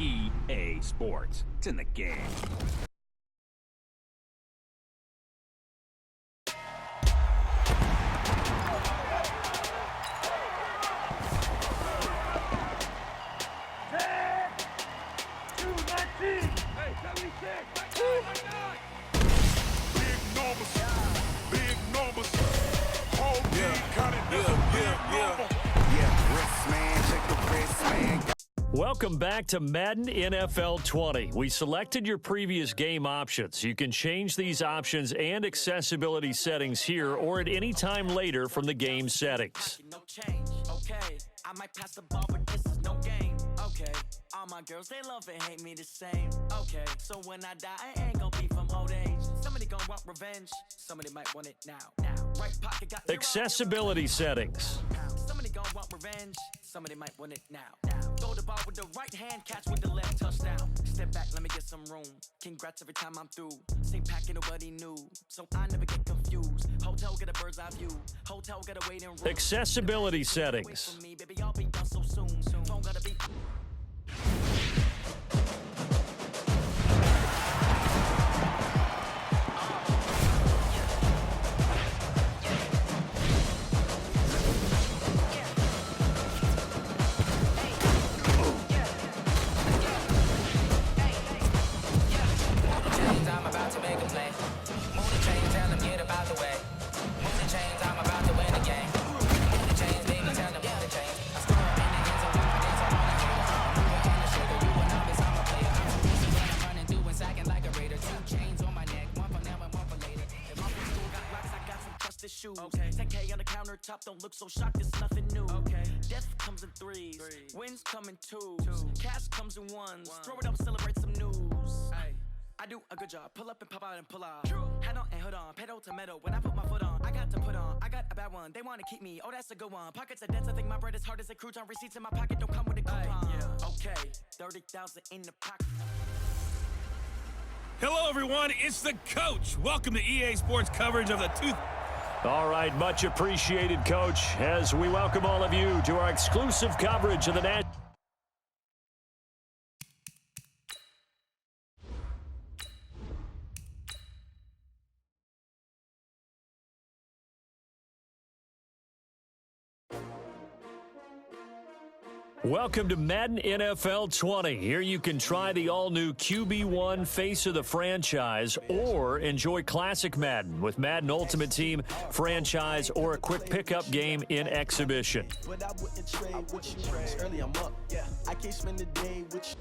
EA Sports. It's in the game. Welcome back to Madden NFL 20. We selected your previous game options. You can change these options and accessibility settings here or at any time later from the game settings. No change, okay. I might pass the ball, but this is no game, okay. All my girls, they love and hate me the same, okay. So when I die, I ain't gonna be from old age. Somebody gonna want revenge, somebody might want it now. Right pocket got accessibility settings. Somebody gonna want revenge, somebody might want it now. Throw the ball with the right hand, catch with the left, touchdown. Step back, let me get some room. Congrats every time I'm through. Same packet, nobody knew, so I never get confused. Hotel get a bird's eye view. Hotel get a waiting room. Accessibility settings. Me, baby, I'll be done so soon. Phone gotta be. Okay. 10K on the countertop, don't look so shocked, it's nothing new. Okay. Death comes in threes. Wins come in twos. Cash comes in ones. Throw it up, celebrate some news. Ay. I do a good job, pull up and pop out and pull out. Hat on and hood on, pedal to metal. When I put my foot on, I got to put on. I got a bad one, they want to keep me. Oh, that's a good one. Pockets are dense, I think my bread is hard as a crouton. Receipts in my pocket don't come with a coupon. Yeah. Okay, 30,000 in the pocket. Hello, everyone. It's the coach. Welcome to EA Sports coverage of the All right, much appreciated, Coach, as we welcome all of you to our exclusive coverage of the National. Welcome to Madden NFL 20. Here you can try the all-new QB1 face of the franchise or enjoy classic Madden with Madden Ultimate Team, franchise, or a quick pickup game in exhibition. But I wouldn't trade what you early, I'm up. Yeah, I can't spend the day with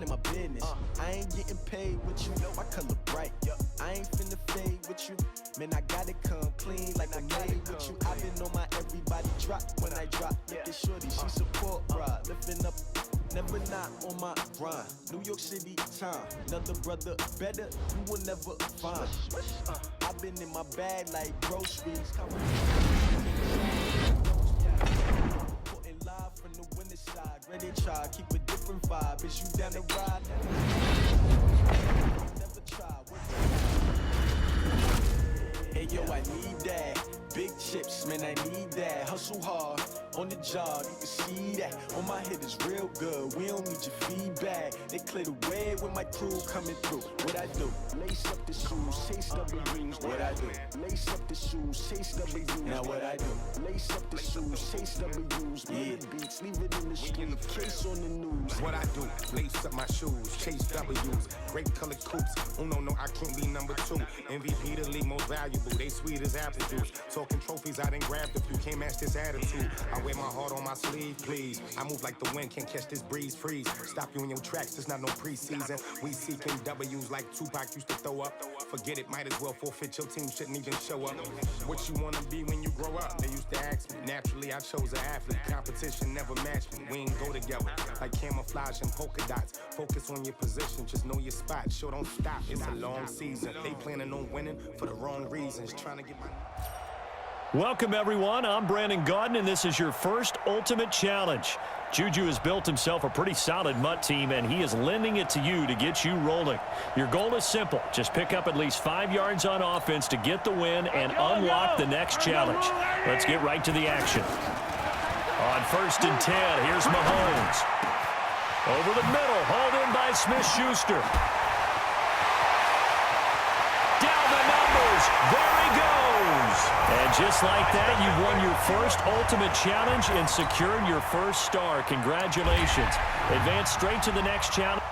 in my business. I ain't getting paid with you, my color bright. I ain't finna fade with you. Man, I gotta come clean like I made with you. I've been on my everybody drop when I drop. Look at shorty, she support, bruh. Lifting up, never not on my grind. New York City time, another brother better, you will never find. I've been in my bag like groceries. Putting live from the winter side, ready to try, keep a different vibe. Is you down the ride? Never try. Hey yo, I need that. Big chips, man, I need that. Hustle hard on the job, you can see that. On my head is real good, we don't need your feedback. They clear the way with my crew coming through. What I do? Lace up the shoes, chase W's. What I do? Lace up the shoes, chase W's. Now what I do? Lace up the shoes, chase W's. Yeah, beats, leave it in the street, case on the news. What I do? Lace up my shoes, chase W's. Great color coops. Oh no, I can't be number 2. MVP the league most valuable. They sweet as apple juice. Talking trophies, I didn't grab the few. Can't match this attitude. I wear my heart on my sleeve, please. I move like the wind, can't catch this breeze, freeze. Stop you in your tracks, there's not no preseason. We seeking W's like Tupac used to throw up. Forget get it, might as well forfeit. Your team shouldn't even show up. What you wanna be when you grow up? They used to ask me. Naturally, I chose an athlete. Competition never matched me. We ain't go together like camouflage and polka dots. Focus on your position, just know your spot. Sure, don't stop. It's a long season. They planning on winning for the wrong reasons. Trying to get my... Welcome, everyone. I'm Brandon Gaudin, and this is your first Ultimate Challenge. Juju has built himself a pretty solid MUT team, and he is lending it to you to get you rolling. Your goal is simple. Just pick up at least 5 yards on offense to get the win and unlock the next challenge. Let's get right to the action. On 1st and 10, here's Mahomes. Over the middle, hauled in by Smith-Schuster. Down the numbers. There he goes. And just like that, you've won your first Ultimate Challenge and secured your first star. Congratulations. Advance straight to the next challenge.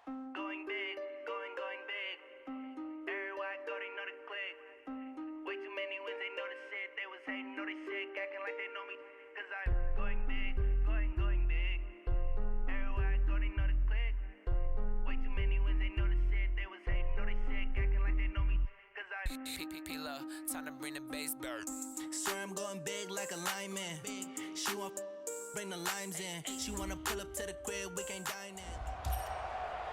Going big, going big. Everybody know the click. Way too many wins, they know the shit. They was hating, know they sick, acting like they know me. Cause I'm going big, going big. Everybody know the click. Way too many wins, they know the shit. They was hating, know they sick, acting like they know me. Cause I'm P-P-P-Love, time to bring the bass bird. Swear I'm going big like a lineman. She want bring the limes in. She wanna pull up to the crib, we can't dine in.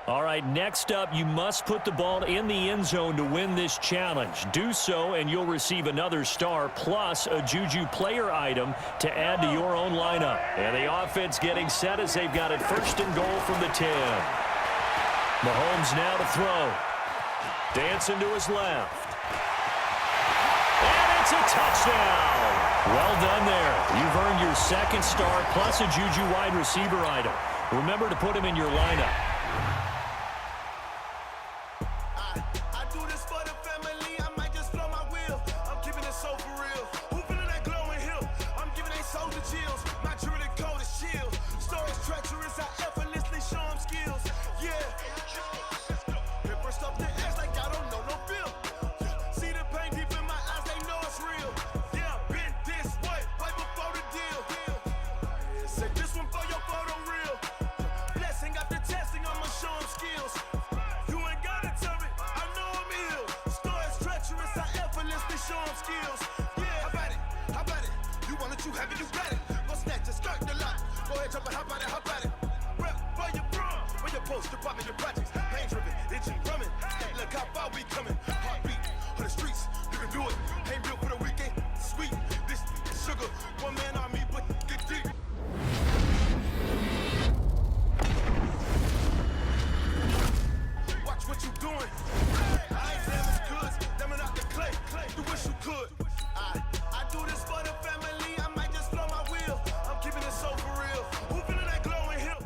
All right, next up, you must put the ball in the end zone to win this challenge. Do so, and you'll receive another star plus a Juju player item to add to your own lineup. And the offense getting set as they've got it 1st and goal from the 10. Mahomes now to throw. Dancing to his left. And it's a touchdown. Well done there. You've earned your 2nd star plus a Juju wide receiver item. Remember to put him in your lineup. I do this for the family, I might just blow my wheel. I'm keeping it so for real. Who feeling that glowing hill? I'm giving they soldier chills. My jewelry code is chill. Stories treacherous, I effortlessly show them skills. Yeah. Paper stuff the ass like I don't know no bill. See the pain deep in my eyes, they know it's real. Yeah, been this way, right before the deal. Say this one for your photo reel. Blessing after testing, I'ma show them skills. You ain't gotta tell me, I know I'm ill. Stories treacherous, I effortlessly show them skills. Yeah, how about it? You want it, you have it, you got it. Go snatch it, skirt the lot. Go ahead, jump it, how about it? Rep for your bro, for your post, your pop, your projects. Pain driven, itching, drumming. Look how far we coming. Heartbeat for the streets, you can do it. Ain't built for the weekend, sweet. This sugar, one man army, but get deep. Watch what you doing. I ain't damaged goods, damn out the clay. You wish you could. I do this for the family. I might just blow my wheel. I'm keeping it so for real. Who feeling that glowing hill?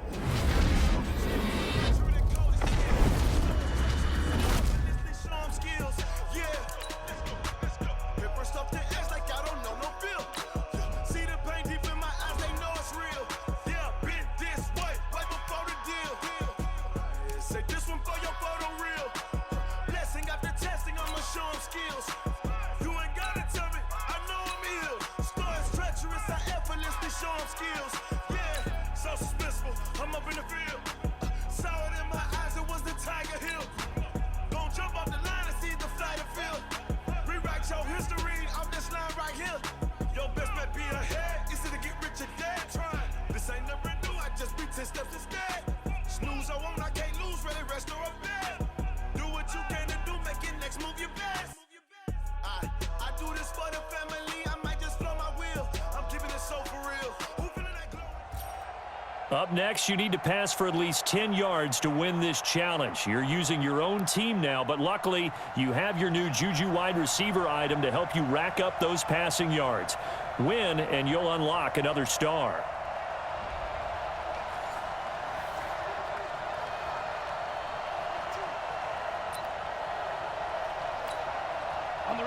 Show them skills. Yeah. Paper stuff the ass like I don't know no bill. See the pain deep in my eyes, they know it's real. Yeah, been this way, right before the deal. Say this one for your photo reel. Blessing after testing, I'ma show them skills. You ain't gotta tell me, I know I'm ill. Stories treacherous, I effortlessly show them skills. Yeah, so suspenseful, I'm up in the field. Saw it in my eyes, it was the Tiger Hill. Don't jump off the line and see the flight of field. Rewrite your history off this line right here. Your best bet be ahead, easy to get rich or dead. Trying, this ain't never new, I just be 10 steps instead. Snooze I won't, I can't lose, ready, rest or a bed. Do what you can to do, make it next move your best. I do this for the family, I might just blow my wheel. I'm keeping it so for real. Who feeling that glow? Up next, you need to pass for at least 10 yards to win this challenge. You're using your own team now, but luckily, you have your new Juju wide receiver item to help you rack up those passing yards. Win, and you'll unlock another star.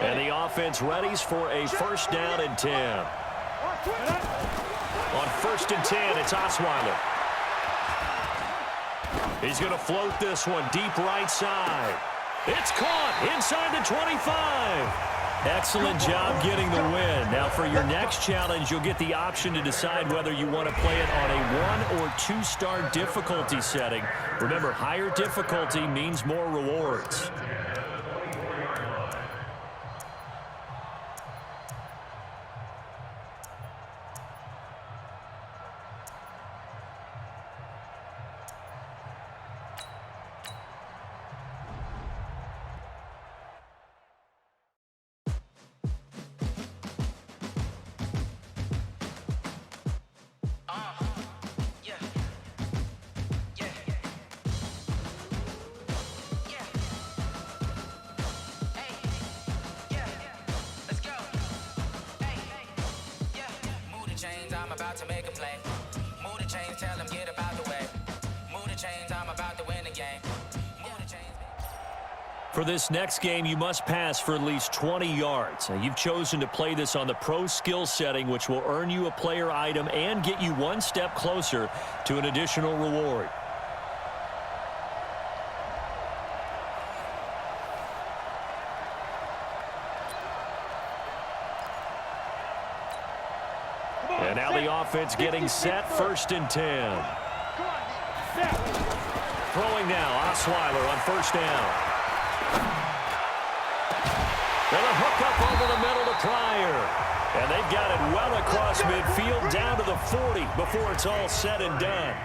And the offense readies for a 1st down and 10. On 1st and 10, it's Osweiler. He's going to float this one deep right side. It's caught inside the 25. Excellent job getting the win. Now for your next challenge, you'll get the option to decide whether you want to play it on a 1- or 2-star difficulty setting. Remember, higher difficulty means more rewards. I'm about to make a play. Move the chains, tell them get about the way. Move the chains, I'm about to win the game. Move the chains. For this next game, you must pass for at least 20 yards. Now, you've chosen to play this on the pro skill setting, which will earn you a player item and get you one step closer to an additional reward. And now the offense getting set, 1st and 10. Throwing now, Osweiler on 1st down. And a hook up over the middle to Pryor. And they've got it well across midfield down to the 40 before it's all said and done.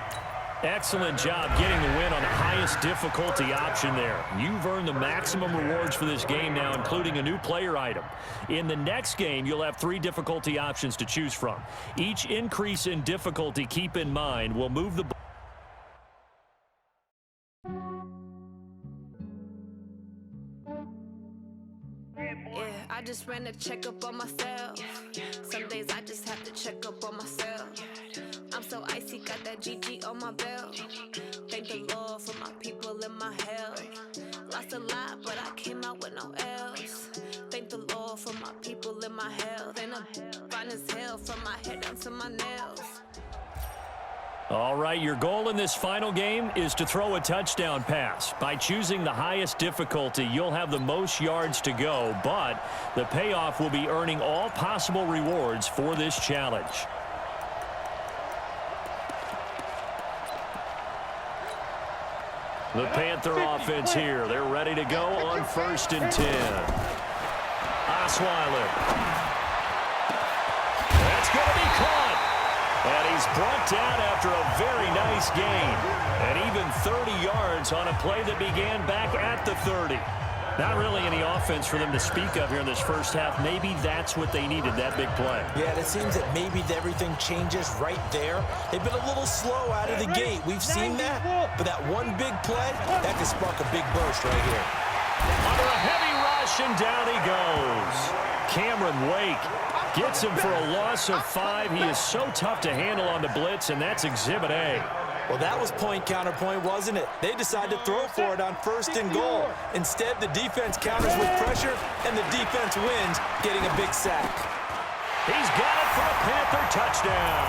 Excellent job getting the win on the highest difficulty option there. You've earned the maximum rewards for this game now, including a new player item. In the next game, you'll have 3 difficulty options to choose from. Each increase in difficulty, keep in mind, will move the ball. I just ran a checkup on myself. Some days I just have to check up on myself. I'm so icy, got that GG on my belt. Thank the Lord for my people and my health. Lost a lot, but I came out with no else. Thank the Lord for my people and my health. And I'm fine as hell from my head down to my nails. All right, your goal in this final game is to throw a touchdown pass. By choosing the highest difficulty, you'll have the most yards to go, but the payoff will be earning all possible rewards for this challenge. The Panther offense here. They're ready to go on 1st and 10. Osweiler. That's going to be caught. And he's brought down after a very nice gain. And even 30 yards on a play that began back at the 30. Not really any offense for them to speak of here in this first half. Maybe that's what they needed, that big play. Yeah, it seems that maybe everything changes right there. They've been a little slow out of the gate. We've seen that. But that one big play, that could spark a big burst right here. Under a heavy rush, and down he goes. Cameron Wake gets him for a loss of 5. He is so tough to handle on the blitz, and that's Exhibit A. Well, that was point counterpoint, wasn't it? They decided to throw for it on 1st and goal. Instead, the defense counters with pressure, and the defense wins, getting a big sack. He's got it for a Panther touchdown.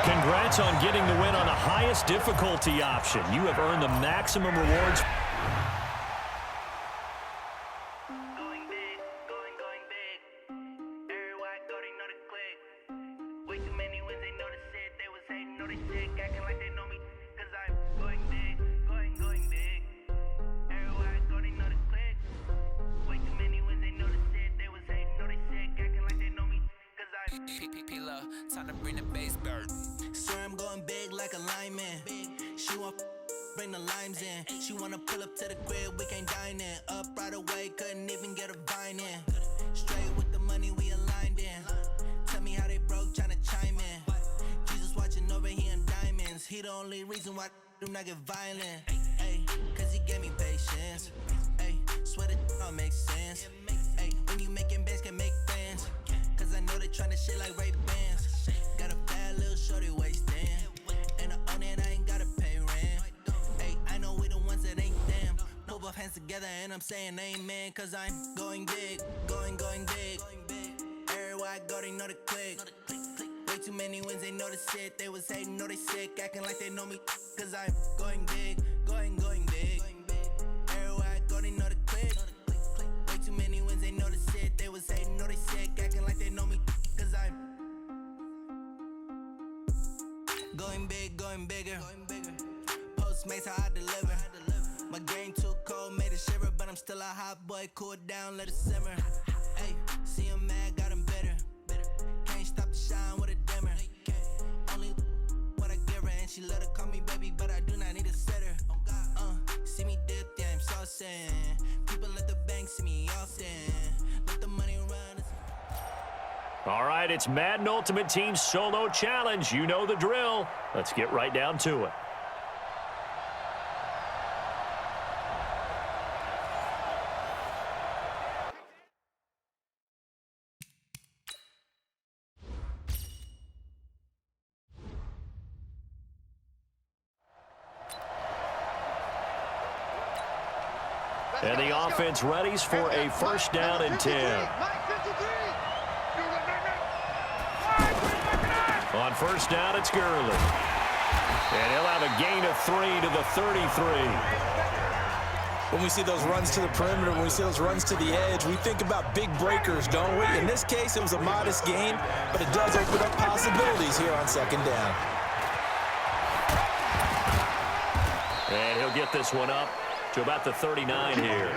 Congrats on getting the win on the highest difficulty option. You have earned the maximum rewards. Time to bring the base bird. Swear I'm going big like a lineman. She want bring the limes in. She wanna pull up to the crib, we can't dine in. Up right away, couldn't even get a vine in. Straight with the money we aligned in. Tell me how they broke, tryna chime in. Jesus watching over here in diamonds. He the only reason why do not get violent. Ay, cause he gave me patience. Ay, swear that don't make sense. Ay, when you making bands can make friends. Cause I know they tryna shit like Ray Bans. Got a bad little shorty wasting. And I own it, I ain't gotta pay rent. Hey, I know we the ones that ain't them. Put both hands together and I'm saying amen. Cause I'm going big, going big. Everywhere I go, they know the click. Way too many wins, they know the shit. They was hating, know they sick, acting like they know me. Cause I'm going big, going big. Everywhere I go, they know the click. Going big, going bigger. Postmates how I deliver. My game too cold, made it shiver, but I'm still a hot boy. Cool it down, let it simmer. Hey, see him mad, got him bitter. Can't stop the shine with a dimmer. Only what I give her, and she let her call me baby, but I do not need a sitter. See me dip, yeah, I'm saucing. People at the bank see me often. Let the money run. All right, it's Madden Ultimate Team Solo Challenge. You know the drill. Let's get right down to it. And the offense readies for a first down and 10. On first down, it's Gurley. And he'll have a gain of 3 to the 33. When we see those runs to the perimeter, when we see those runs to the edge, we think about big breakers, don't we? In this case, it was a modest gain, but it does open up possibilities here on second down. And he'll get this one up to about the 39 here.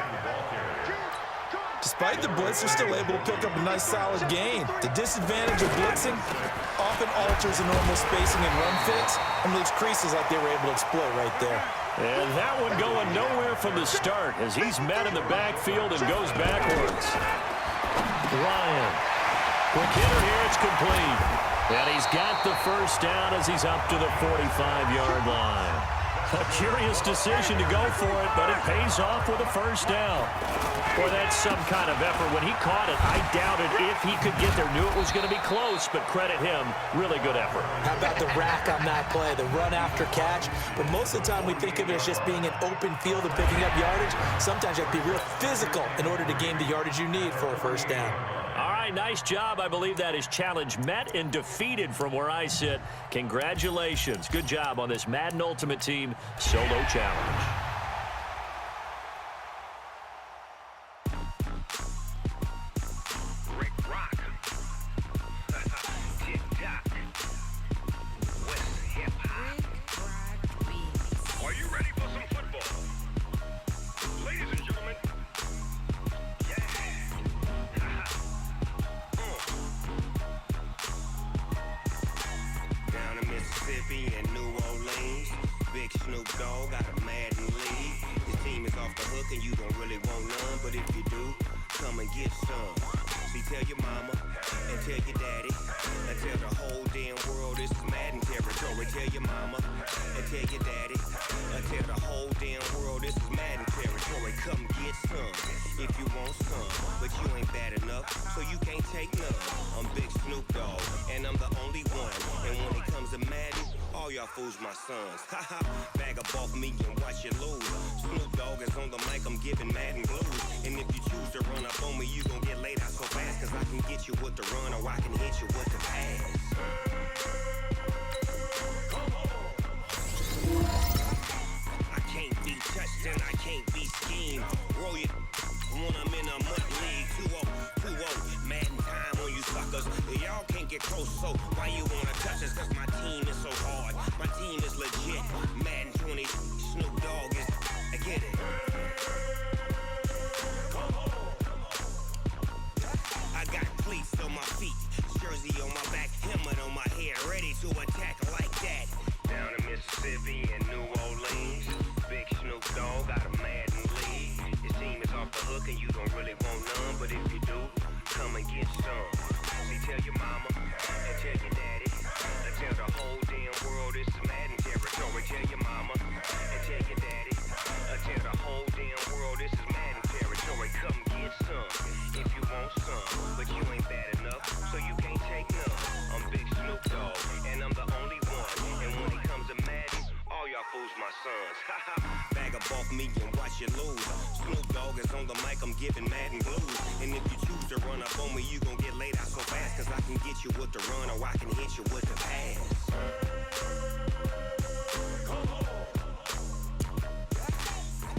Despite the blitz, they're still able to pick up a nice solid gain. The disadvantage of blitzing often alters the normal spacing and run fits and leaves creases like they were able to exploit right there. And that one going nowhere from the start as he's met in the backfield and goes backwards. Ryan. Quick hitter here, it's complete. And he's got the first down as he's up to the 45-yard line. A curious decision to go for it, but it pays off with a first down. Boy, that's some kind of effort. When he caught it, I doubted if he could get there. Knew it was going to be close, but credit him. Really good effort. How about the rack on that play, the run after catch? But most of the time we think of it as just being an open field and picking up yardage. Sometimes you have to be real physical in order to gain the yardage you need for a first down. All right, nice job. I believe that is challenge met and defeated from where I sit. Congratulations. Good job on this Madden Ultimate Team Solo Challenge. Are you ready for some football? Ladies and gentlemen, down in Mississippi and New Orleans, Big Snoop Dogg got a Madden league. His team is off the hook and you don't really want none, but if you do, come and get some. See, tell your mama and tell your daddy and tell the whole damn world this is Madden territory. Tell your mama and tell your daddy and tell the whole damn world this is Madden territory. Come get some if you want some, but you ain't bad enough, so you can't take none. I'm Big Snoop Dogg and I'm the only one, and when it comes to Madden, all y'all fools my sons. Haha, bag up off me and watch you lose. Snoop Dogg is on the mic, I'm giving Madden blues. And if you choose to run up on me, you gon' get laid out so fast, cause I can get you with the run or I can hit you with the pass. I can't be touched and I can't be schemed. Roll you when I'm in a mud league. 2-0, Madden time on you suckers. Y'all can't get close, so why you wanna touch us? Cause my team is so hard. My team is legit. Madden 20, Snoop Dogg is, I get it. I got cleats on my feet, jersey on my back, helmet on my head, ready to attack like that. Down in Mississippi and New Orleans, Big Snoop Dogg got a Madden league. His team is off the hook and you don't really want none, but if you do, come and get some. See, tell your mama and tell your daddy and tell the whole damn world this is Madden territory. Tell your mama and tell your daddy and tell the whole damn world this is Madden territory. Come get some if you want some, but you ain't bad enough, so you can't take none. I'm Big Snoop Dogg and I'm the only one, and when it comes to Madden, all y'all fools my sons. Haha, bag up off me and watch you lose. Snoop Dogg is on the mic, I'm giving Madden blues. And if you choose to run up on me, you gon' get laid out so fast, cause I can get you with the run or I can hit you with the pass.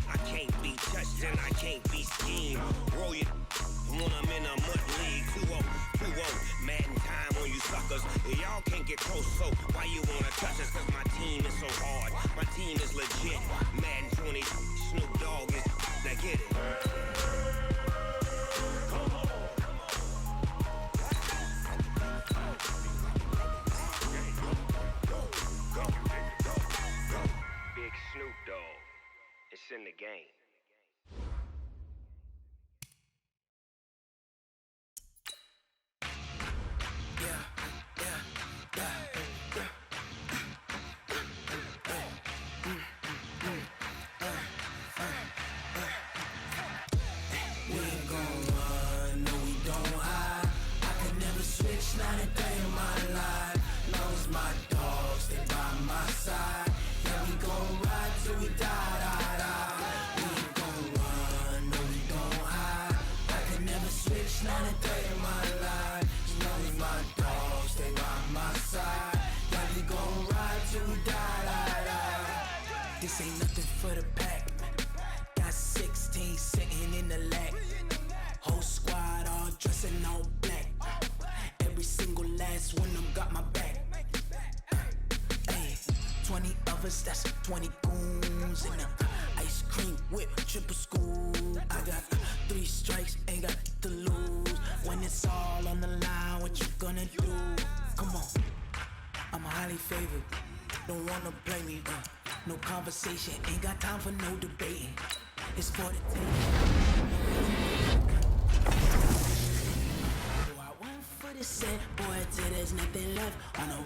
I can't be touched and I can't be schemed. Roll you when I'm in a mud league. Who Madden time on you suckers. Y'all can't get close, so why you wanna touch us? Cause my team is so hard. My team is legit. Madden 20, Snoop Dogg is. Now get it. Big Snoop Dogg. It's in the game. Not a day in my life, long as my dogs stay by my side. Yeah, we gon' ride till we die. We ain't gon' run, no we don't hide. I can never switch, not a day in my life, as long as my dogs stay by my side. Yeah, we gon' ride till we die. This ain't nothing for the pack. Got 16 sitting in the lag. Whole squad all dressing all black. Every single last one of them got my back. Hey, 20 of us, that's 20 goons in the ice cream whip, triple scoop. I got 3 strikes, ain't got to lose. When it's all on the line, what you gonna do? Come on, I'm highly favored. Don't wanna play me, no conversation, ain't got time for no debating. It's for the team. For the set, boy, till there's nothing left on a We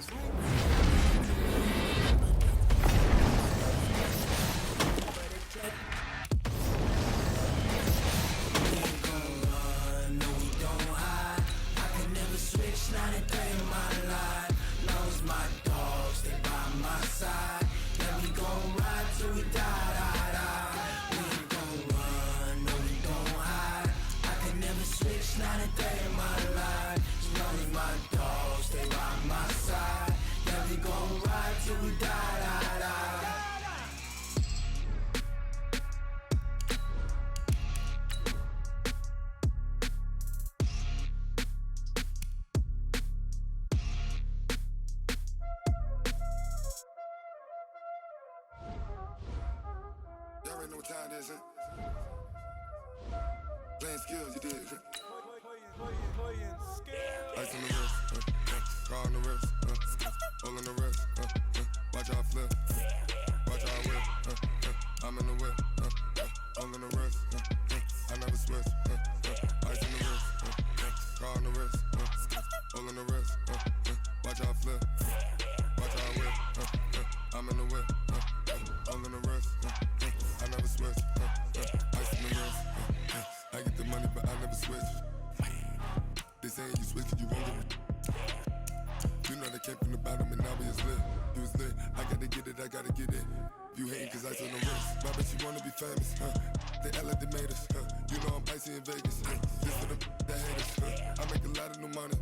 ain't gon' run, no we don't hide. I can never switch, not a day in my life, long as my dogs stay by my side. Yeah, we gon' ride till we die. We ain't gon' run, no we don't hide. I can never switch, not a day in my life, as long as my dogs stay by my side. Yeah, we gon' ride till we die. Y'all already know what time it is, huh? Playing skills, you did. Ice on the wrist, car on the wrist, all on the wrist, watch how I flip, watch how I whip, I'm in the whip, all on the wrist, I never switch, ice on the wrist, car on the wrist, all on the wrist, watch how I flip, watch how I whip, I'm in the whip, all on the wrist, I never switch, ice on the wrist, I get the money but I never switch. They saying you switch cause you won't get it. You know they came from the bottom and now we is lit. You was lit, I gotta get it, I gotta get it. You hating cause ice on the wrist. My bitch, you wanna be famous, They act like they made us, You know I'm icy in Vegas, This for the that hate us, I make a lot of new money,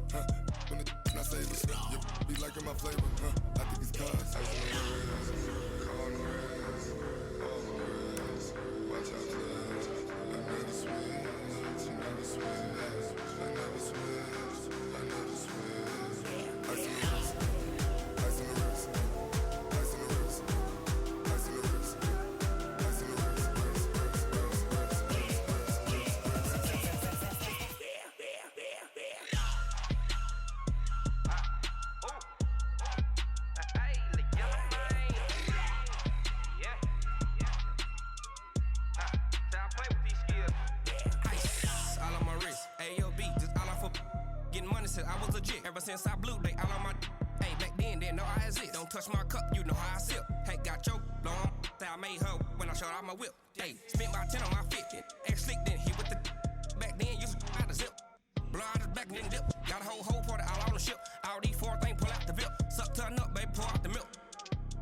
When the not save us, You be liking my flavor, I think it's cause. Ice on the wrist, car on the wrist, all on the wrist. Watch out, cuz I never switch, you never switch. I never switch, I never switch. Ice on the wrist, ice on the wrist, ice on the wrist, ice on the wrist, ice on the wrist, I was legit ever since I blew they all on my. Hey, back then didn't know I exist. Don't touch my cup, you know how I sip. Hey, got choked, long. I made her when I showed out my whip. Hey, spent my 10 on my 50. Ex slick then hit with the. Back then used to out the zip. Blow out his back and then dip. Got a whole party all on the ship. All these 4 things pull out the VIP. Suck turn up, baby, pour out the milk.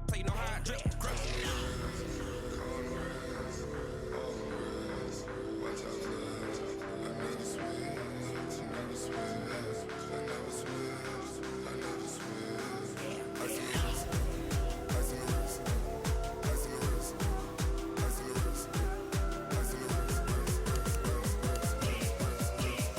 So you know how I drip. Crush. Watch out, cuz I never switch, you never switch. I never switch, I never switch. Ice on the wrist, ice on the wrist, ice on the wrist, ice on the wrist, ice on the wrist,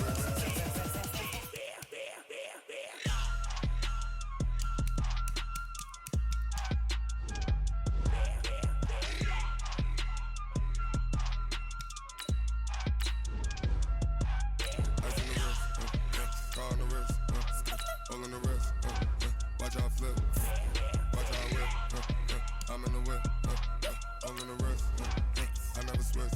all in the wrist. Watch how I flip. Watch how I whip. I'm in the whip. All in the wrist. I never switch.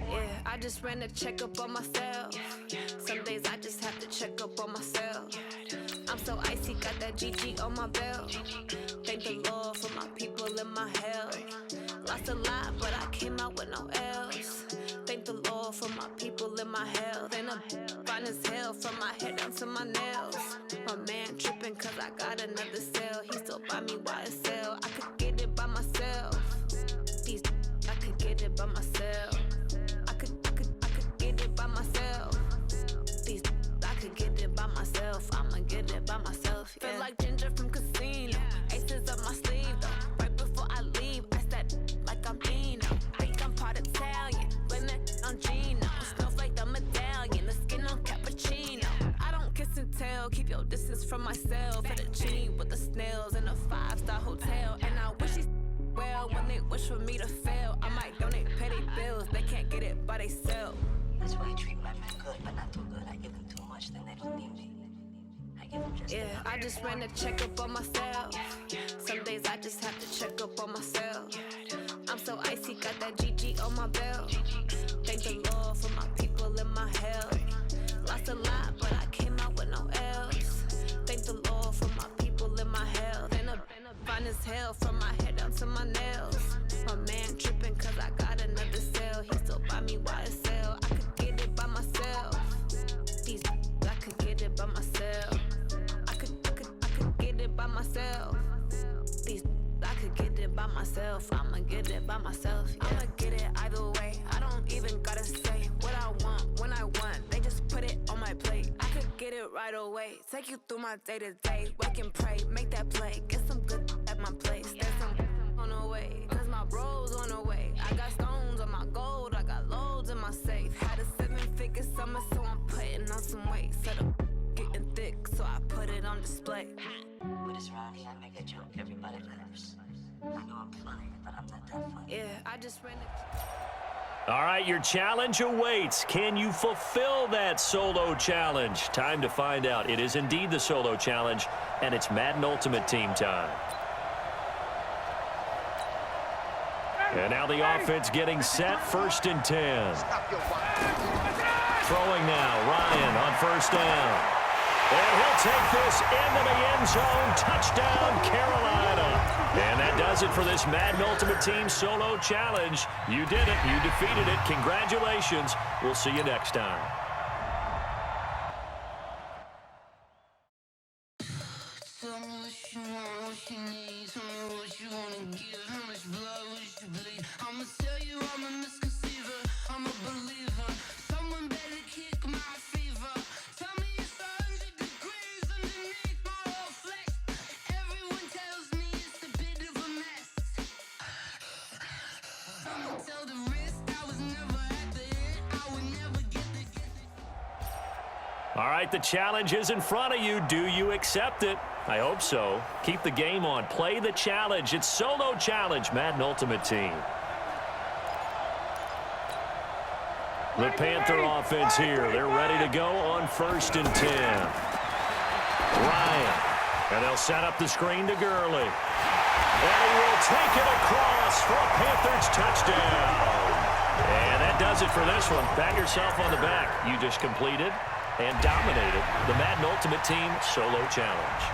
Yeah, I just ran a checkup on myself. Some days I just have to check up on myself. I'm so icy, got that GG on my belt. Thank the Lord for my people in my health. Lost a lot, but I came out with no L's. Thank the Lord for my people in my health. And I'm fine as hell from my head down to my nails. My man tripping cause I got another cell. He still buy me YSL. I could get it by myself. These I could get it by myself. I could get it by myself. These I could get it by myself. I'ma get it by myself. Yeah. Feel like Ginger from Casino. Aces up my sleeve though. Right before I leave, I said like I'm Dino. Think I'm part Italian, blame that on Gino. Snowflake the medallion, the skin on cappuccino. I don't kiss and tell, keep your distance from myself. Fettuccine with the snails in a 5-star hotel. And I wish these well when they wish for me to fail. I might donate petty bills, they can't get it by themselves. That's why I treat my men good, but not too good. I give them too much, then they don't need me. I give them just yeah, I just ran a checkup on myself. Some days I just have to check up on myself. I'm so icy, got that GG on my belt. Thank the Lord for my people in my health. Lost a lot, but I came out with no L's. Thank the Lord for my people in my health. And I'm fine as hell from my head down to my nails. My man tripping cause I got another cell. He still buy me YSL. I could get it by myself. These I could get it by myself. I could get it by myself. These I could get it by myself. I'ma get it by myself. Yeah. I'ma get it either way. I don't even gotta say what I want when I want. They just put it on my plate. I could get it right away. Take you through my day to day. Wake and pray, make that play. Get some good at my place. There's some on the way, cause my bros on the way. I got stones on my gold. I got loads in my safe. Had a 7-figure summer, so I'm putting on some weight. Set up getting thick, so I put it on display. With this round here, I make a joke, everybody laughs. I know I'm funny, but I'm not that funny. Yeah, I just ran it. All right, your challenge awaits. Can you fulfill that solo challenge? Time to find out. It is indeed the solo challenge, and it's Madden Ultimate Team time. And now the offense getting set, 1st and 10. Throwing now, Ryan on 1st down. And he'll take this into the end zone. Touchdown, Carolina. And that does it for this Madden Ultimate Team Solo Challenge. You did it. You defeated it. Congratulations. We'll see you next time. Tell me what you want, what you need. Tell me what you wanna give. How much blood would you bleed? I'ma tell you I'm a misconceiver. I'm a believer. Someone better kick my fever. Tell me it's 100 degrees underneath my whole flesh. Everyone tells me it's a bit of a mess. Someone tell the risk I was never at the end. I would never get the. All right, the challenge is in front of you. Do you accept it? I hope so. Keep the game on. Play the challenge. It's Solo Challenge, Madden Ultimate Team. The Panther offense here. They're ready to go on 1st and 10. Ryan. And they'll set up the screen to Gurley. And he will take it across for a Panthers touchdown. And that does it for this one. Pat yourself on the back. You just completed and dominated the Madden Ultimate Team Solo Challenge.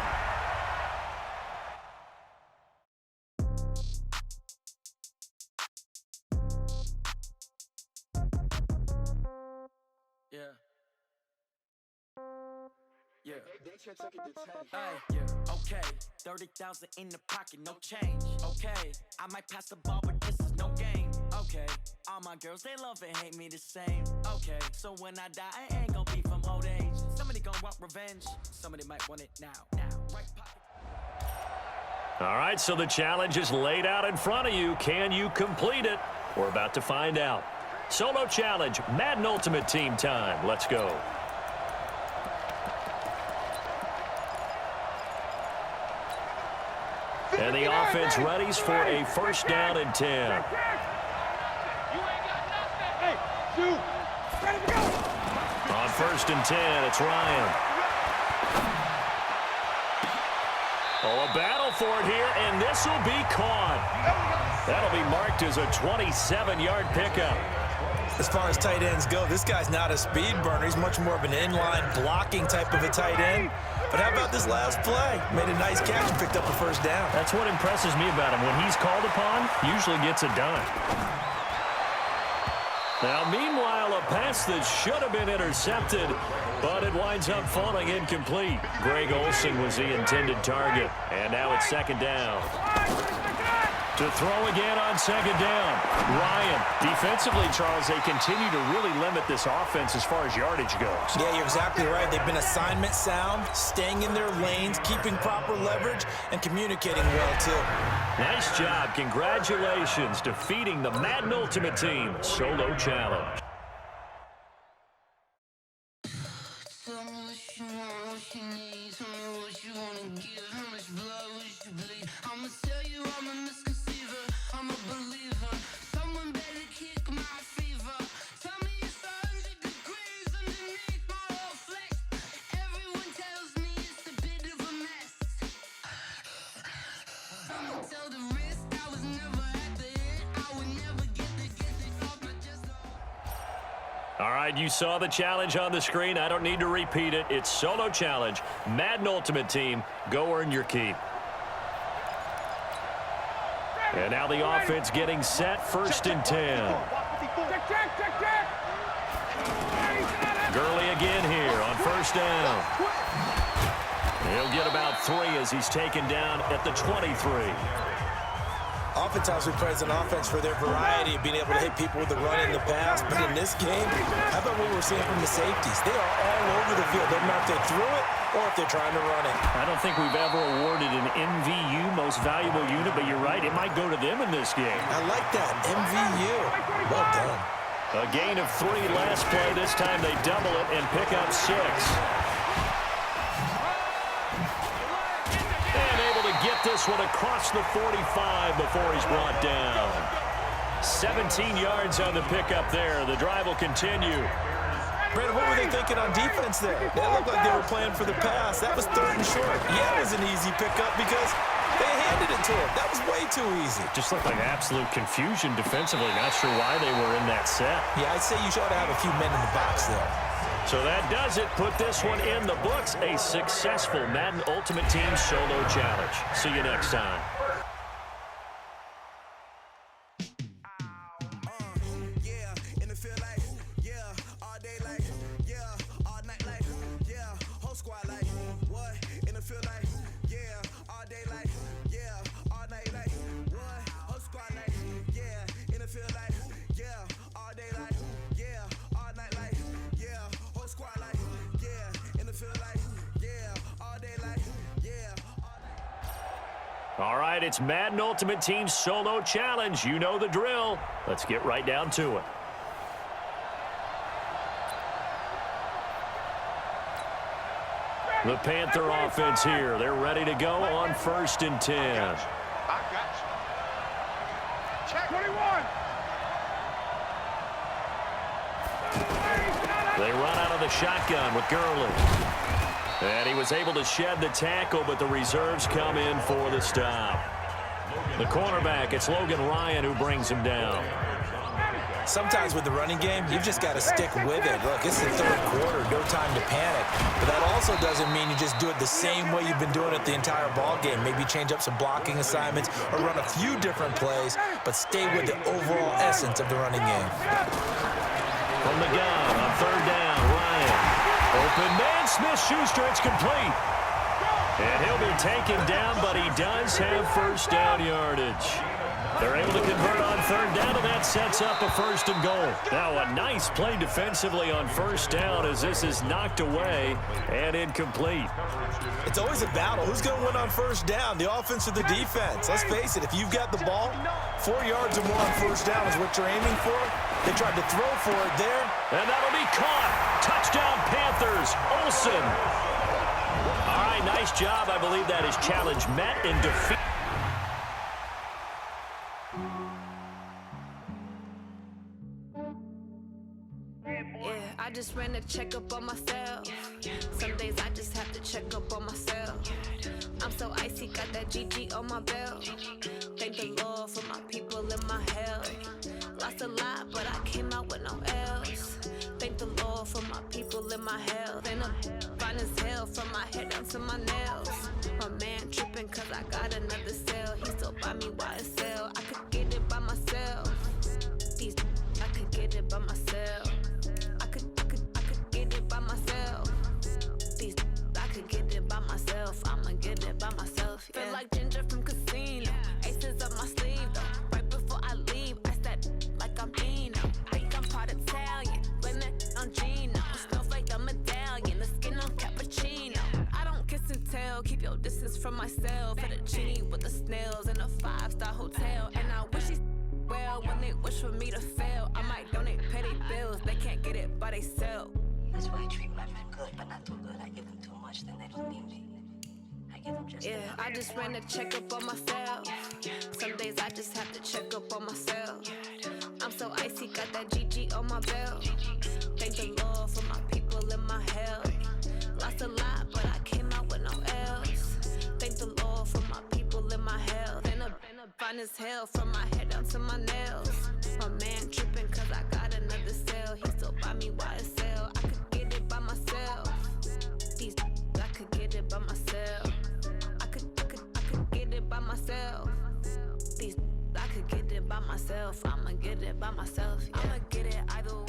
Okay, 30,000 in the pocket, no change. Okay, I might pass the ball, but this is no game. Okay, all my girls, they love and hate me the same. Okay, so when I die, I ain't gonna be from old age. Somebody gonna want revenge, somebody might want it now. Right pocket. All right, so the challenge is laid out in front of you. Can you complete it? We're about to find out. Solo challenge, Madden Ultimate Team time. Let's go. And the offense readies for a first down and 10. On first and 10, it's Ryan. Oh, a battle for it here, and this will be caught. That'll be marked as a 27-yard pickup. As far as tight ends go, this guy's not a speed burner. He's much more of an inline blocking type of a tight end. But how about this last play? Made a nice catch and picked up a first down. That's what impresses me about him. When he's called upon, usually gets it done. Now, meanwhile, a pass that should have been intercepted, but it winds up falling incomplete. Greg Olsen was the intended target, and now it's second down. To throw again on second down. Ryan, defensively, Charles, they continue to really limit this offense as far as yardage goes. Yeah, you're exactly right. They've been assignment sound, staying in their lanes, keeping proper leverage, and communicating well, too. Nice job. Congratulations, defeating the Madden Ultimate Team Solo Challenge. All right, you saw the challenge on the screen. I don't need to repeat it. It's Solo Challenge. Madden Ultimate Team. Go earn your keep. And now the offense getting set. First and 10. Gurley again here on first down. He'll get about 3 as he's taken down at the 23. Oftentimes we praise an offense for their variety of being able to hit people with the run in the pass. But in this game, how about what we're seeing from the safeties? They are all over the field. Doesn't matter if they threw it or if they're trying to run it. I don't think we've ever awarded an MVU, most valuable unit, but you're right. It might go to them in this game. I like that. MVU. Well done. A gain of 3 last play. This time they double it and pick up 6. Get this one across the 45 before he's brought down. 17 yards on the pickup there. The drive will continue. Brandon, what were they thinking on defense there? They looked like they were playing for the pass. That was 3rd and short. Yeah, it was an easy pickup because they handed it to him. That was way too easy. Just looked like absolute confusion defensively. Not sure why they were in that set. Yeah, I'd say you should have a few men in the box there. So that does it. Put this one in the books. A successful Madden Ultimate Team Solo Challenge. See you next time. All right, it's Madden Ultimate Team Solo Challenge. You know the drill. Let's get right down to it. The Panther offense here. They're ready to go on first and 10. I got you. Check 21. They run out of the shotgun with Gurley. And he was able to shed the tackle, but the reserves come in for the stop. The cornerback, it's Logan Ryan who brings him down. Sometimes with the running game, you've just got to stick with it. Look, it's the 3rd quarter, no time to panic. But that also doesn't mean you just do it the same way you've been doing it the entire ball game. Maybe change up some blocking assignments or run a few different plays, but stay with the overall essence of the running game. From the gun on 3rd down, Ryan. Open man, Smith-Schuster, it's complete. And he'll be taken down, but he does have first down yardage. They're able to convert on third down, and that sets up a first and goal. Now a nice play defensively on first down as this is knocked away and incomplete. It's always a battle. Who's going to win on first down, the offense or the defense? Let's face it, if you've got the ball, 4 yards or more on first down is what you're aiming for. They tried to throw for it there. And that'll be caught. Touchdown, Panthers. Olsen. All right, nice job. I believe that is challenge met and defeat. I just ran a checkup on myself. Some days I just have to check up on myself. I'm so icy, got that GG on my belt. Thank the Lord for my people and my health. Lost a lot, but I came out with no else. Thank the Lord for my people and my health. And I'm fine as hell from my head down to my nails. My man tripping cause I got another cell. He still buy me YSL. I could get it by myself. These I could get it by myself. I could get it by myself. These I could get it by myself. I'ma get it by myself. Yeah. Feel like Ginger from Casino. Aces up my sleeve though. Right before I leave, I said like I'm Dino. Think I'm part Italian. Blame that on Gino. Snowflake the medallion. The skin on cappuccino. I don't kiss and tell. Keep your distance from myself. Fettuccine with the snails in a 5-star hotel. And I wish he's well when they wish for me to fail. I might donate petty bills. They can't get it by themselves. That's why I treat women good, but not too good. I give them too much, then they don't need me. I give them just enough. I just ran a checkup on myself. Some days I just have to check up on myself. I'm so icy, got that GG on my belt. Thank the Lord for my people and my health. Lost a lot, but I came out with no else. Thank the Lord for my people and my health. And I'm fine as hell from my head down to my nails. My man tripping cause I got another cell. He still buy me YSL. I could get it by myself. These I could get it by myself. I could get it by myself. These I could get it by myself. I'ma get it by myself. Yeah. I'ma get it either way.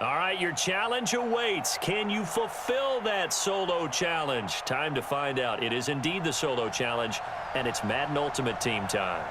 All right, your challenge awaits. Can you fulfill that solo challenge? Time to find out. It is indeed the solo challenge, and it's Madden Ultimate Team time.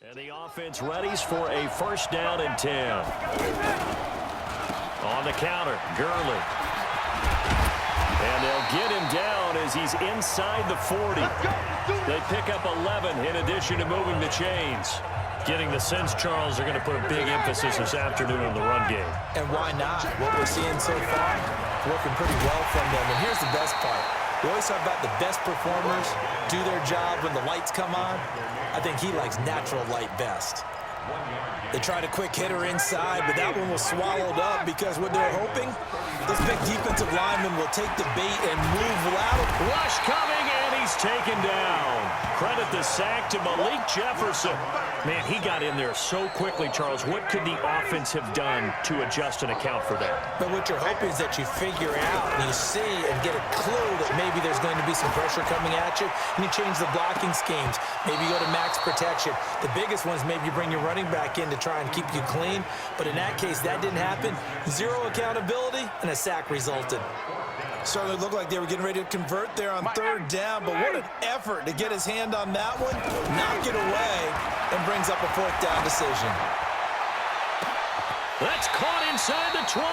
And the offense readies for a first down and 10. On the counter, Gurley. And they'll get him down as he's inside the 40. They pick up 11 in addition to moving the chains. Getting the sense, Charles, they're going to put a big emphasis this afternoon on the run game. And why not? What we're seeing so far, working pretty well from them. And here's the best part. We always talk about the best performers do their job when the lights come on. I think he likes natural light best. They tried a quick hitter inside, but that one was swallowed up because what they're hoping, this big defensive lineman will take the bait and move lateral. Rush coming, and he's taken down. Credit the sack to Malik Jefferson. Man, he got in there so quickly, Charles. What could the offense have done to adjust and account for that? But what you're hoping is that you figure out and you see and get a clue that maybe there's going to be some pressure coming at you, and you change the blocking schemes. Maybe you go to max protection. The biggest one is maybe you bring your running back in to try and keep you clean. But in that case, that didn't happen. Zero accountability, and a sack resulted. Certainly looked like they were getting ready to convert there on third down, but what an effort to get his hand on that one, knock it away, and brings up a fourth down decision. That's caught inside the 20.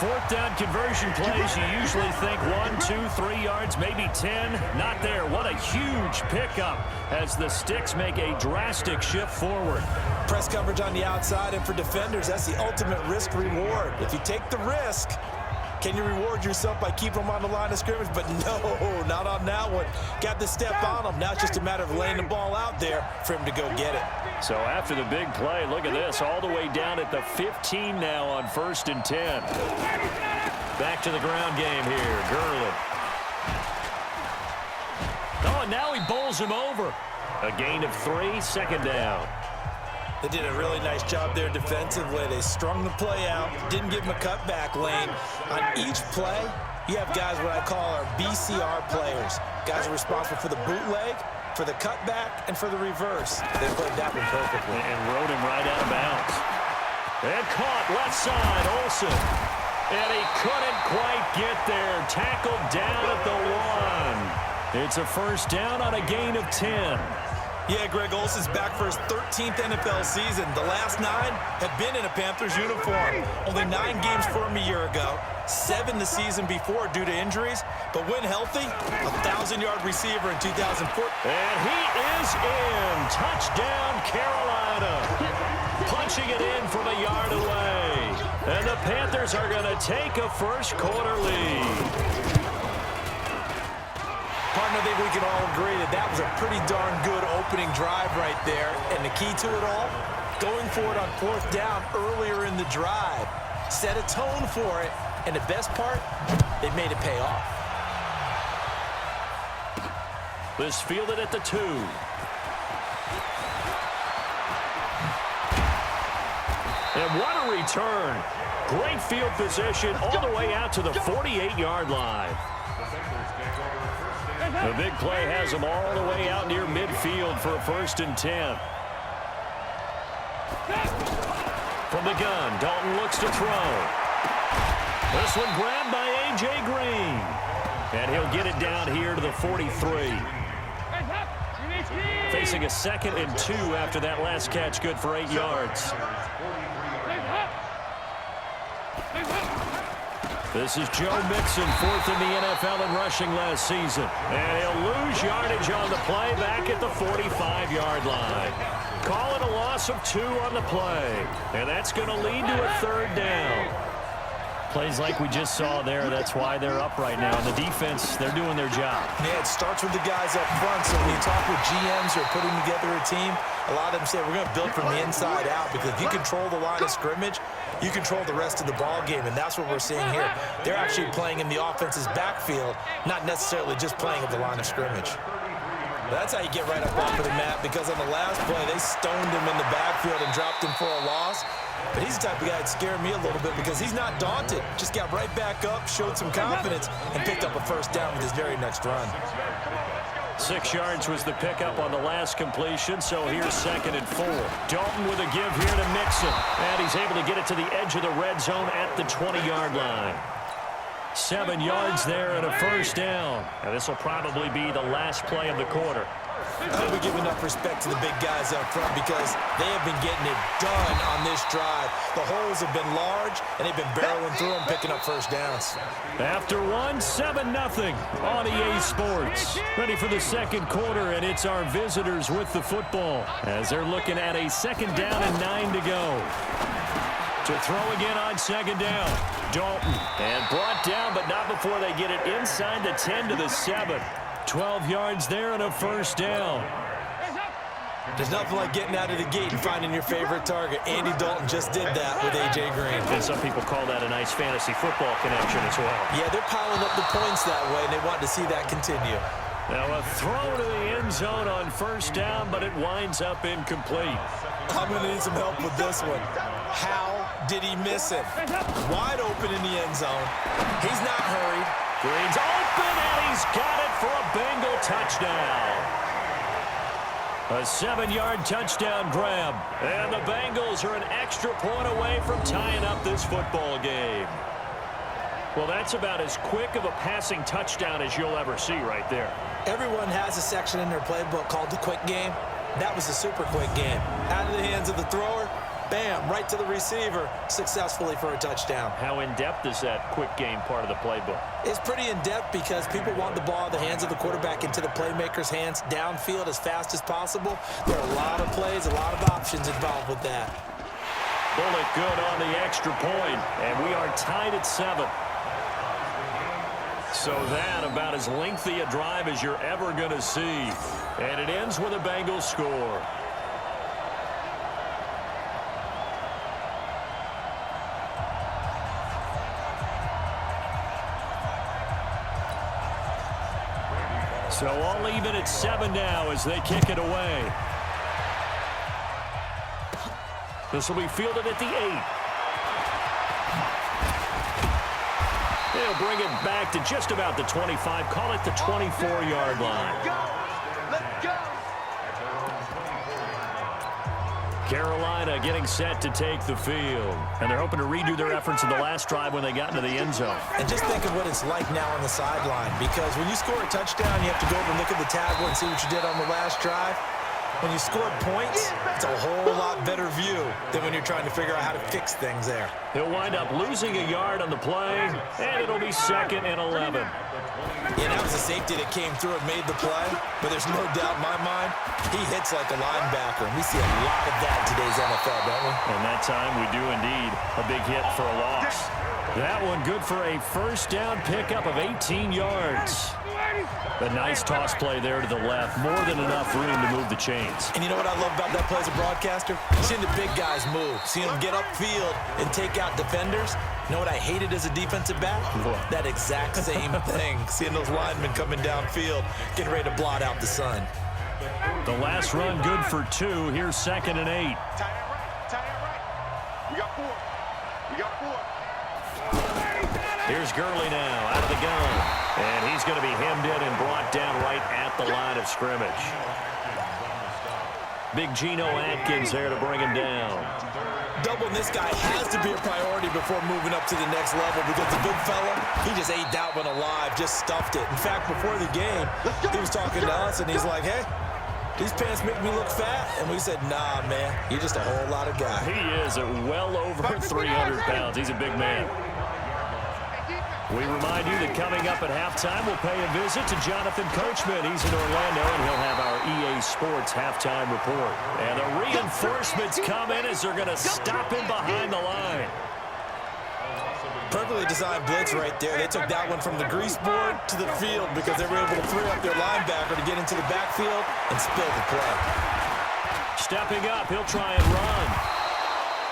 Fourth down conversion plays, you usually think 1, 2, 3 yards, maybe 10. Not there. What a huge pickup as the Sticks make a drastic shift forward. Press coverage on the outside, and for defenders, that's the ultimate risk-reward. If you take the risk, can you reward yourself by keeping them on the line of scrimmage? But no, not on that one. Got the step on them. Now it's just a matter of laying the ball out there for him to go get it. So after the big play, look at this, all the way down at the 15 now on 1st and 10. Back to the ground game here, Gurley. Oh, and now he bowls him over. A gain of 3, second down. They did a really nice job there defensively. They strung the play out, didn't give him a cutback lane. On each play, you have guys what I call our BCR players. Guys are responsible for the bootleg, for the cutback, and for the reverse. They played that one perfectly. And rode him right out of bounds. And caught left side, Olsen. And he couldn't quite get there. Tackled down at the 1. It's a first down on a gain of 10. Yeah, Greg Olsen's back for his 13th NFL season. The last 9 have been in a Panthers uniform. Only 9 games for him a year ago, 7 the season before due to injuries. But when healthy, a 1,000-yard receiver in 2004. And he is in. Touchdown, Carolina. Punching it in from a yard away. And the Panthers are going to take a first-quarter lead. Partner, I think we can all agree that that was a pretty darn good opening drive right there. And the key to it all, going for it on 4th down earlier in the drive. Set a tone for it. And the best part, they made it pay off. This fielded at the 2. And what a return. Great field position all the way out to the 48-yard line. The big play has them all the way out near midfield for a 1st and 10. From the gun, Dalton looks to throw. This one grabbed by A.J. Green. And he'll get it down here to the 43. Facing a 2nd and 2 after that last catch, good for 8 yards. This is Joe Mixon, 4th in the NFL in rushing last season. And he'll lose yardage on the play back at the 45-yard line. Call it a loss of 2 on the play. And that's going to lead to a 3rd down. Plays like we just saw there, that's why they're up right now. And the defense, they're doing their job. Yeah, it starts with the guys up front. So when you talk with GMs who are putting together a team, a lot of them say we're going to build from the inside out, because if you control the line of scrimmage, you control the rest of the ball game, and that's what we're seeing here. They're actually playing in the offense's backfield, not necessarily just playing at the line of scrimmage. That's how you get right up off of the mat, because on the last play, they stoned him in the backfield and dropped him for a loss. But he's the type of guy that scared me a little bit, because he's not daunted. Just got right back up, showed some confidence, and picked up a 1st down with his very next run. 6 yards was the pickup on the last completion, so here's 2nd and 4. Dalton with a give here to Mixon, and he's able to get it to the edge of the red zone at the 20-yard line. 7 yards there and a 1st down. And this will probably be the last play of the quarter. I hope we give enough respect to the big guys up front because they have been getting it done on this drive. The holes have been large, and they've been barreling through them, picking up first downs. After 7-0 on EA Sports. Ready for the second quarter, and it's our visitors with the football as they're looking at a 2nd down and 9 to go. To throw again on 2nd down. Dalton, and brought down, but not before they get it inside the 10 to the 7. 12 yards there and a first down. There's nothing like getting out of the gate and finding your favorite target. Andy Dalton just did that with A.J. Green. And some people call that a nice fantasy football connection as well. Yeah, they're piling up the points that way, and they want to see that continue. Now a throw to the end zone on first down, but it winds up incomplete. I'm going to need some help with this one. How did he miss it? Wide open in the end zone. He's not hurried. Green's open, and he's got it for a Bengal touchdown. A 7-yard touchdown grab. And the Bengals are an extra point away from tying up this football game. Well, that's about as quick of a passing touchdown as you'll ever see right there. Everyone has a section in their playbook called the quick game. That was a super quick game. Out of the hands of the thrower, bam, right to the receiver, successfully for a touchdown. How in-depth is that quick game part of the playbook? It's pretty in-depth because people want the ball in the hands of the quarterback into the playmaker's hands downfield as fast as possible. There are a lot of plays, a lot of options involved with that. Bullet good on the extra point, and we are tied at 7. So that about as lengthy a drive as you're ever going to see. And it ends with a Bengals score. So all even at 7 now as they kick it away. This will be fielded at the 8. They'll bring it back to just about the 25. Call it the 24-yard line. Let's go. Carolina getting set to take the field. And they're hoping to redo their efforts in the last drive when they got into the end zone. And just think of what it's like now on the sideline, because when you score a touchdown, you have to go over and look at the tablet and see what you did on the last drive. When you scored points, it's a whole lot better view than when you're trying to figure out how to fix things there. He'll wind up losing a yard on the play, and it'll be 2nd and 11. Yeah, that was a safety that came through and made the play, but there's no doubt in my mind, he hits like a linebacker, and we see a lot of that in today's NFL, don't we? And that time we do indeed. A big hit for a loss. That one good for a first down pickup of 18 yards. A nice toss play there to the left. More than enough room to move the chains. And you know what I love about that play as a broadcaster? Seeing the big guys move. Seeing them get upfield and take out defenders. You know what I hated as a defensive back? That exact same thing. Seeing those linemen coming downfield, getting ready to blot out the sun. The last run good for 2. Here's 2nd and 8. Tie that right. Tie that right. We got 4. We got 4. Here's Gurley now out of the gun. And he's going to be hemmed in and brought down right at the line of scrimmage. Big Geno Atkins there to bring him down. Doubling this guy has to be a priority before moving up to the next level because the big fella, he just ate that one alive, just stuffed it. In fact, before the game, he was talking to us, and he's like, hey, these pants make me look fat. And we said, nah, man, you're just a whole lot of guy. He is at well over 300 pounds. He's a big man. We remind you that coming up at halftime, we'll pay a visit to Jonathan Coachman. He's in Orlando, and he'll have our EA Sports halftime report. And the reinforcements come in as they're going to stop him behind the line. Perfectly designed blitz right there. They took that one from the grease board to the field because they were able to free up their linebacker to get into the backfield and spill the play. Stepping up, he'll try and run.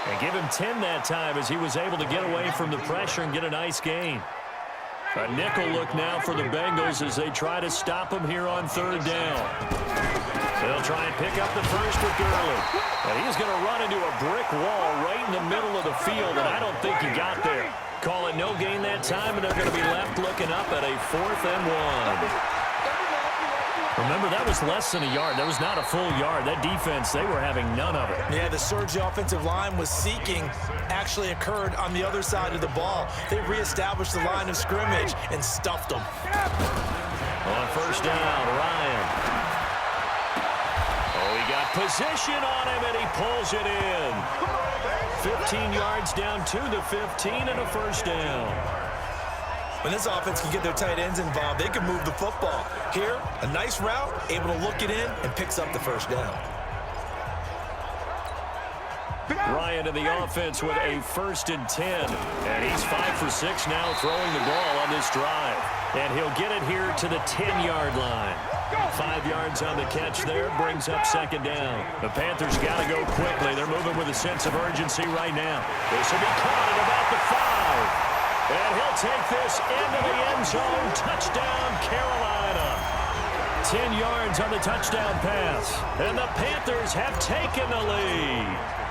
And give him 10 that time as he was able to get away from the pressure and get a nice gain. A nickel look now for the Bengals as they try to stop him here on 3rd down. They'll try and pick up the first with Gurley. And he's going to run into a brick wall right in the middle of the field, and I don't think he got there. Call it no gain that time, and they're going to be left looking up at a 4th and 1. Remember, that was less than a yard. That was not a full yard. That defense, they were having none of it. Yeah, the surge the offensive line was seeking actually occurred on the other side of the ball. They reestablished the line of scrimmage and stuffed them. On 1st down, Ryan. position on him, and he pulls it in. 15 yards down to the 15 and a first down. When this offense can get their tight ends involved, they can move the football. Here, a nice route, able to look it in, and picks up the first down. Ryan in the offense with a 1st and 10. And he's 5 for 6 now throwing the ball on this drive. And he'll get it here to the 10-yard line. 5 yards on the catch there, brings up 2nd down. The Panthers got to go quickly. They're moving with a sense of urgency right now. This will be caught at about the 5. And he'll take this into the end zone. Touchdown, Carolina. 10 yards on the touchdown pass. And the Panthers have taken the lead.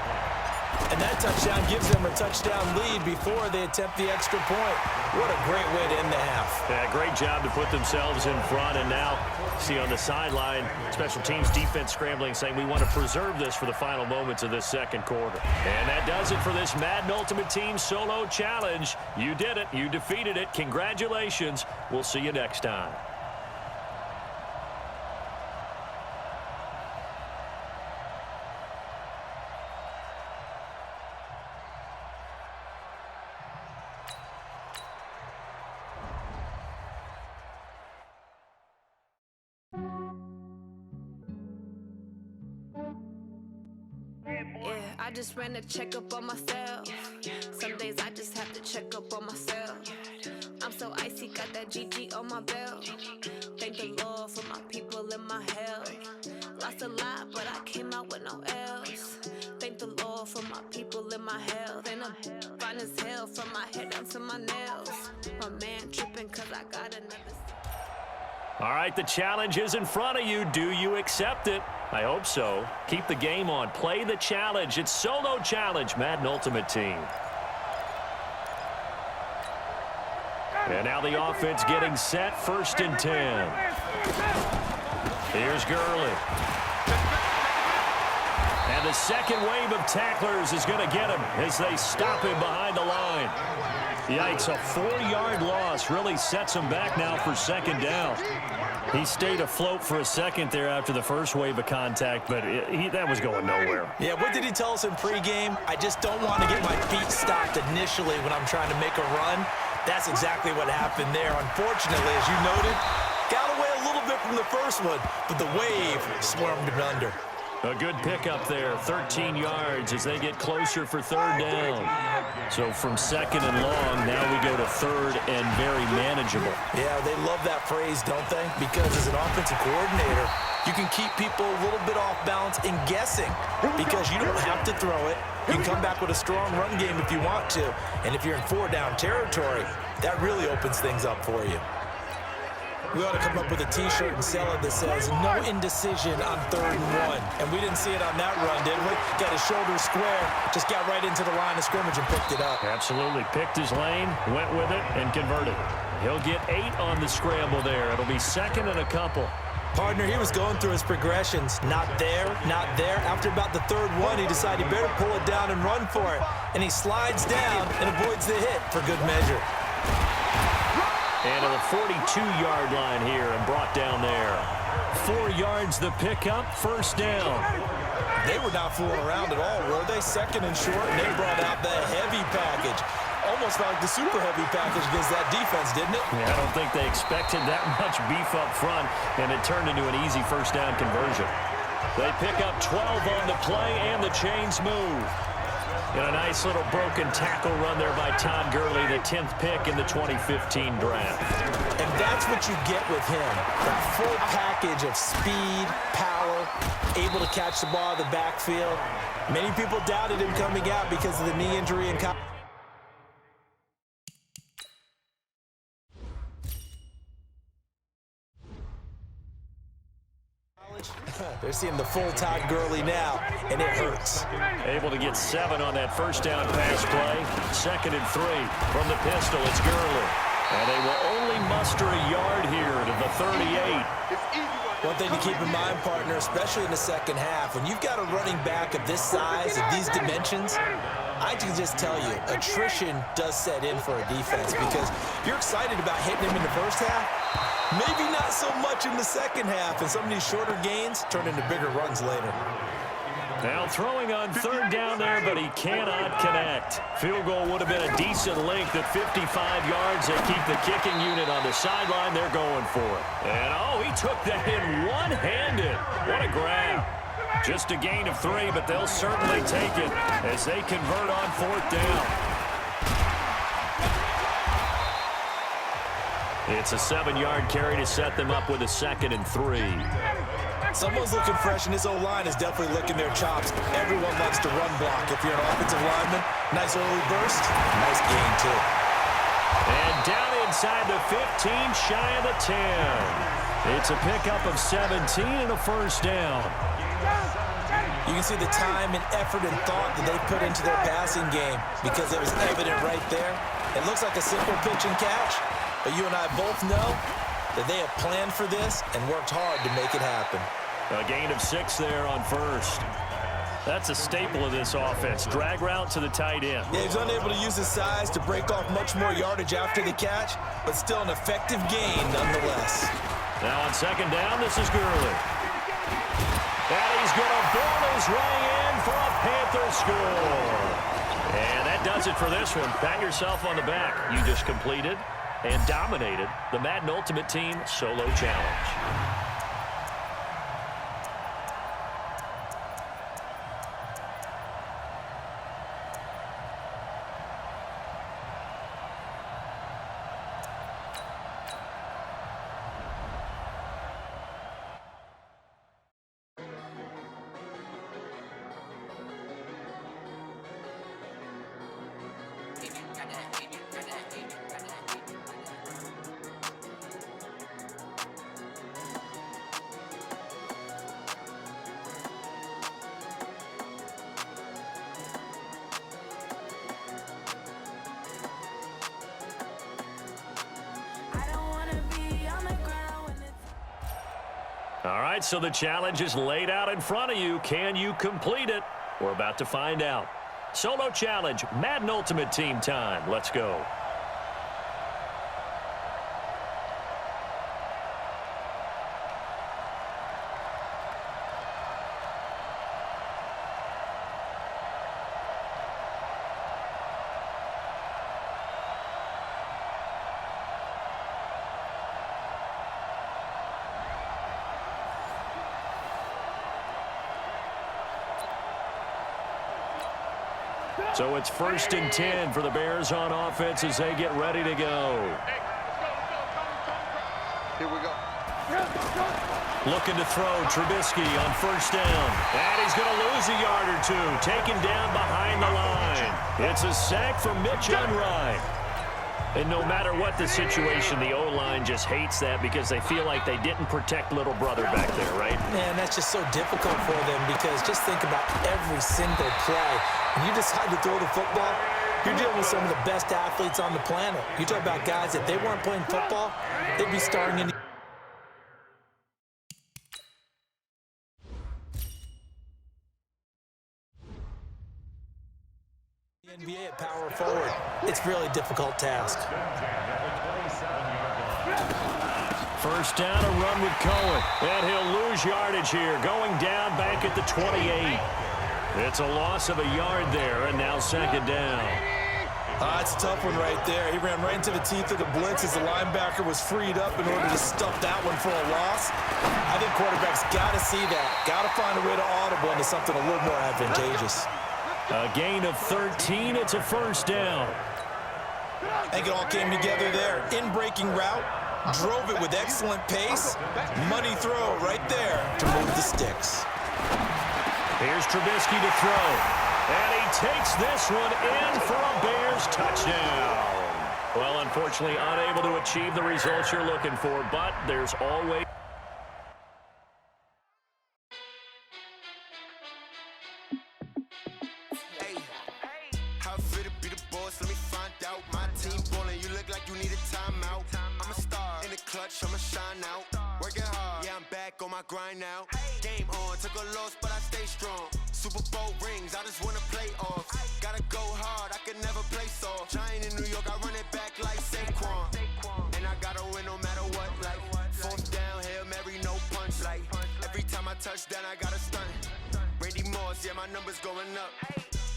And that touchdown gives them a touchdown lead before they attempt the extra point. What a great way to end the half. Yeah, great job to put themselves in front. And now, see on the sideline, special teams defense scrambling, saying we want to preserve this for the final moments of this second quarter. And that does it for this Madden Ultimate Team Solo Challenge. You did it. You defeated it. Congratulations. We'll see you next time. I just ran a checkup on myself. Some days I just have to check up on myself. I'm so icy, got that GG on my belt. Thank the Lord for my people and my health. Lost a lot, but I came out with no else. Thank the Lord for my people and my health. And I'm fine as hell from my head down to my nails. My man tripping cause I got another. All right, the challenge is in front of you. Do you accept it? I hope so. Keep the game on. Play the challenge. It's Solo Challenge, Madden Ultimate Team. And now the offense getting set. 1st and 10. Here's Gurley. And the second wave of tacklers is going to get him as they stop him behind the line. Yikes, a 4-yard loss really sets him back now for 2nd down. He stayed afloat for a second there after the first wave of contact, but that was going nowhere. Yeah, what did he tell us in pregame? I just don't want to get my feet stopped initially when I'm trying to make a run. That's exactly what happened there. Unfortunately, as you noted, got away a little bit from the first one, but the wave swarmed him under. A good pickup there, 13 yards as they get closer for 3rd down. So from 2nd and long, now we go to 3rd and very manageable. Yeah, they love that phrase, don't they? Because as an offensive coordinator, you can keep people a little bit off balance and guessing because you don't have to throw it. You can come back with a strong run game if you want to. And if you're in 4-down territory, that really opens things up for you. We ought to come up with a T-shirt and sell it that says, no indecision on 3rd and 1. And we didn't see it on that run, did we? Got his shoulder square, just got right into the line of scrimmage and picked it up. Absolutely. Picked his lane, went with it, and converted. He'll get 8 on the scramble there. It'll be 2nd and a couple. Partner, he was going through his progressions. Not there, not there. After about the 3rd one, he decided he better pull it down and run for it. And he slides down and avoids the hit for good measure. And to the 42-yard line here and brought down there. 4 yards the pickup, 1st down. They were not fooling around at all, were they? 2nd and short, and they brought out the heavy package. Almost like the super heavy package against that defense, didn't it? Yeah, I don't think they expected that much beef up front, and it turned into an easy 1st down conversion. They pick up 12 on the play, and the chains move. And a nice little broken tackle run there by Todd Gurley, the 10th pick in the 2015 draft. And that's what you get with him. That full package of speed, power, able to catch the ball in the backfield. Many people doubted him coming out because of the knee injury in college. They're seeing the full Todd Gurley now, and it hurts. Able to get 7 on that 1st down pass play. 2nd and 3 from the pistol. It's Gurley. And they will only muster a yard here to the 38. One thing to keep in mind, partner, especially in the second half, when you've got a running back of this size, of these dimensions, I can just tell you, attrition does set in for a defense because you're excited about hitting him in the first half. Maybe not so much in the second half, and some of these shorter gains turn into bigger runs later. Now throwing on third down there, but he cannot connect. Field goal would have been a decent length at 55 yards. They keep the kicking unit on the sideline. They're going for it. And, oh, he took that in one-handed. What a grab. Just a gain of 3, but they'll certainly take it as they convert on fourth down. It's a 7-yard carry to set them up with a 2nd and 3. Someone's looking fresh, and his O-line is definitely licking their chops. Everyone likes to run block. If you're an offensive lineman, nice early burst, nice gain, too. And down inside the 15, shy of the 10. It's a pickup of 17 and a first down. You can see the time and effort and thought that they put into their passing game because it was evident right there. It looks like a simple pitch and catch, but you and I both know that they have planned for this and worked hard to make it happen. A gain of 6 there on first. That's a staple of this offense. Drag route to the tight end. Yeah, he's unable to use his size to break off much more yardage after the catch, but still an effective gain nonetheless. Now on second down, this is Gurley. And he's going to burn his way in for a Panther score. And that does it for this one. Pat yourself on the back. You just completed and dominated the Madden Ultimate Team Solo Challenge. All right, so the challenge is laid out in front of you. Can you complete it? We're about to find out. Solo challenge, Madden Ultimate Team time. Let's go. So it's 1st and 10 for the Bears on offense as they get ready to go. Here we go. Looking to throw, Trubisky on 1st down. And he's going to lose a yard or 2. Taken down behind the line. It's a sack for Mitch Unrein. And no matter what the situation, the O-line just hates that because they feel like they didn't protect little brother back there, right? Man, that's just so difficult for them because just think about every single play. When you decide to throw the football, you're dealing with some of the best athletes on the planet. You talk about guys, if they weren't playing football, they'd be starring in the NBA at power forward. It's really a difficult task. 1st down, a run with Cohen. And he'll lose yardage here, going down back at the 28. It's a loss of a yard there, and now 2nd down. It's a tough one right there. He ran right into the teeth of the blitz as the linebacker was freed up in order to stuff that one for a loss. I think quarterbacks got to see that. Got to find a way to audible into something a little more advantageous. A gain of 13. It's a 1st down. I think it all came together there. In-breaking route. Drove it with excellent pace. Money throw right there to move the sticks. Here's Trubisky to throw. And he takes this one in for a Bears touchdown. Well, unfortunately, unable to achieve the results you're looking for, but there's always... I'ma shine out, working hard, yeah, I'm back on my my grind now. Game on, took a loss, but I stay strong. Super Bowl rings, I just wanna play off. Gotta go hard, I can never play soft. Giant in New York, I run it back like Saquon. And I gotta win no matter what, like fourth down, Hail Mary, no punch. Like every time I touch down, I gotta stunt. Randy Moss, yeah, my numbers going up.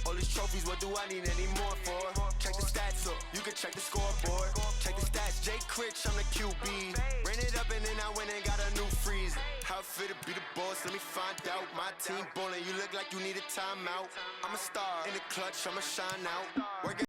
All these trophies, what do I need any more for? Check the stats up, you can check the scoreboard. Check the stats, Jay Critch, I'm the QB. Ran it up and then I went and got a new freeze. How it feel to be the boss, let me find out. My team ballin', you look like you need a timeout. I'm a star, in the clutch, I'ma shine out. Work